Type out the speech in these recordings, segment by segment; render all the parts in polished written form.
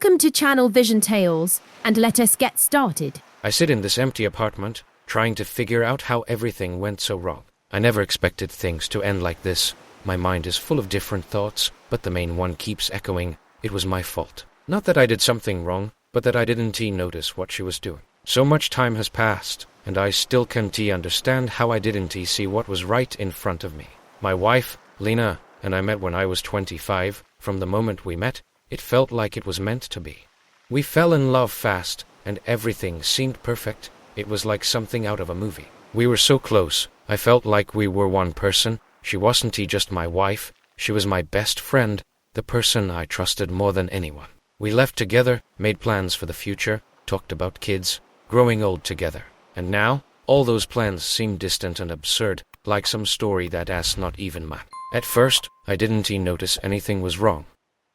Welcome to Channel Vision Tales, and let us get started. I sit in this empty apartment, trying to figure out how everything went so wrong. I never expected things to end like this. My mind is full of different thoughts, but the main one keeps echoing. It was my fault. Not that I did something wrong, but that I didn't notice what she was doing. So much time has passed, and I still can't understand how I didn't see what was right in front of me. My wife, Lena, and I met when I was 25. From the moment we met, it felt like it was meant to be. We fell in love fast, and everything seemed perfect. It was like something out of a movie. We were so close. I felt like we were one person. She wasn't just my wife. She was my best friend, the person I trusted more than anyone. We left together, made plans for the future, talked about kids, growing old together. And now, all those plans seem distant and absurd, like some story that has not even mine. At first, I didn't notice anything was wrong.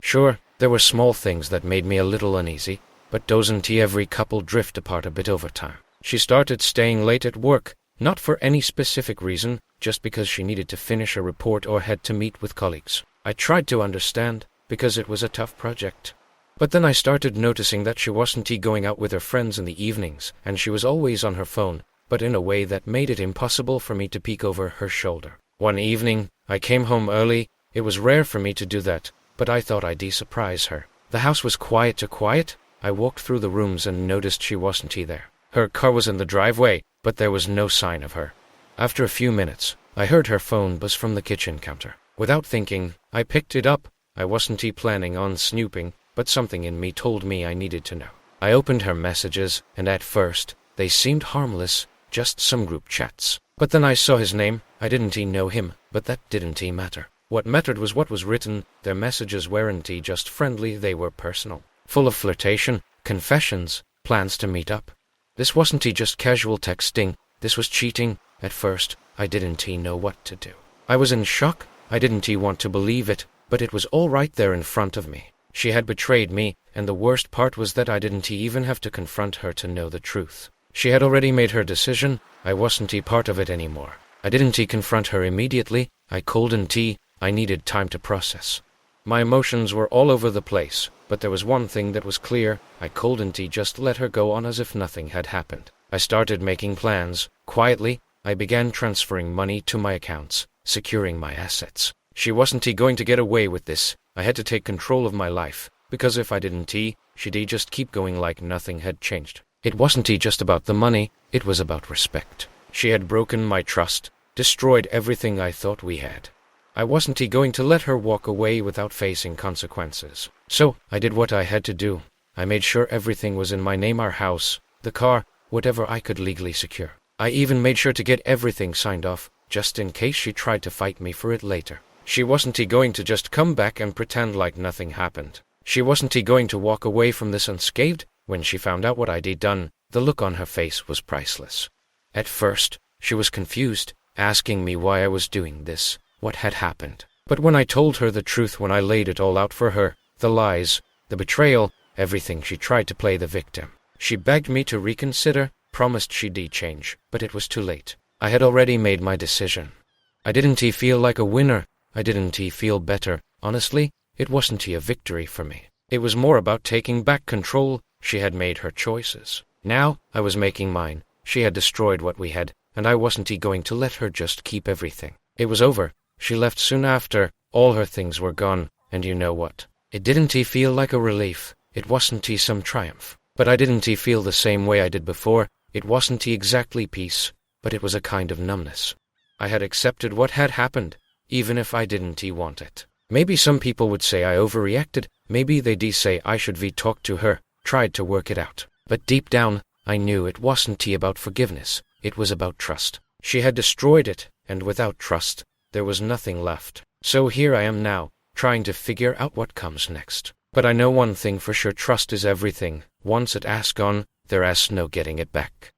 Sure, there were small things that made me a little uneasy, but doesn't every couple drift apart a bit over time? She started staying late at work, not for any specific reason, just because she needed to finish a report or had to meet with colleagues. I tried to understand, because it was a tough project. But then I started noticing that she wasn't going out with her friends in the evenings, and she was always on her phone, but in a way that made it impossible for me to peek over her shoulder. One evening, I came home early. It was rare for me to do that, but I thought I'd surprise her. The house was quiet. I walked through the rooms and noticed she wasn't there. Her car was in the driveway, but there was no sign of her. After a few minutes, I heard her phone buzz from the kitchen counter. Without thinking, I picked it up. I wasn't planning on snooping, but something in me told me I needed to know. I opened her messages, and at first, they seemed harmless, just some group chats. But then I saw his name. I didn't know him, but that didn't matter. What mattered was what was written. Their messages weren't just friendly, they were personal. Full of flirtation, confessions, plans to meet up. This wasn't just casual texting, this was cheating. At first, I didn't know what to do. I was in shock. I didn't want to believe it, but it was all right there in front of me. She had betrayed me, and the worst part was that I didn't even have to confront her to know the truth. She had already made her decision. I wasn't part of it anymore. I didn't confront her immediately. I called I needed time to process. My emotions were all over the place, but there was one thing that was clear. I couldn't just let her go on as if nothing had happened. I started making plans. Quietly, I began transferring money to my accounts, securing my assets. She wasn't going to get away with this. I had to take control of my life, because if I didn't, she'd just keep going like nothing had changed. It wasn't just about the money, it was about respect. She had broken my trust, destroyed everything I thought we had. I wasn't going to let her walk away without facing consequences. So, I did what I had to do. I made sure everything was in my name, our house, the car, whatever I could legally secure. I even made sure to get everything signed off, just in case she tried to fight me for it later. She wasn't going to just come back and pretend like nothing happened. She wasn't going to walk away from this unscathed. When she found out what I'd done, the look on her face was priceless. At first, she was confused, asking me why I was doing this. What had happened? But when I told her the truth, when I laid it all out for her, the lies, the betrayal, everything, she tried to play the victim. She begged me to reconsider, promised she'd change, but it was too late. I had already made my decision. I didn't feel like a winner. I didn't feel better. Honestly, it wasn't a victory for me. It was more about taking back control. She had made her choices. Now, I was making mine. She had destroyed what we had, and I wasn't going to let her just keep everything. It was over. She left soon after. All her things were gone, and you know what? It didn't feel like a relief. It wasn't some triumph. But I didn't feel the same way I did before. It wasn't exactly peace, but it was a kind of numbness. I had accepted what had happened, even if I didn't want it. Maybe some people would say I overreacted. Maybe they'd say I should talk to her, tried to work it out. But deep down, I knew it wasn't about forgiveness. It was about trust. She had destroyed it, and without trust, there was nothing left. So here I am now, trying to figure out what comes next. But I know one thing for sure, trust is everything. Once it has gone, there is no getting it back.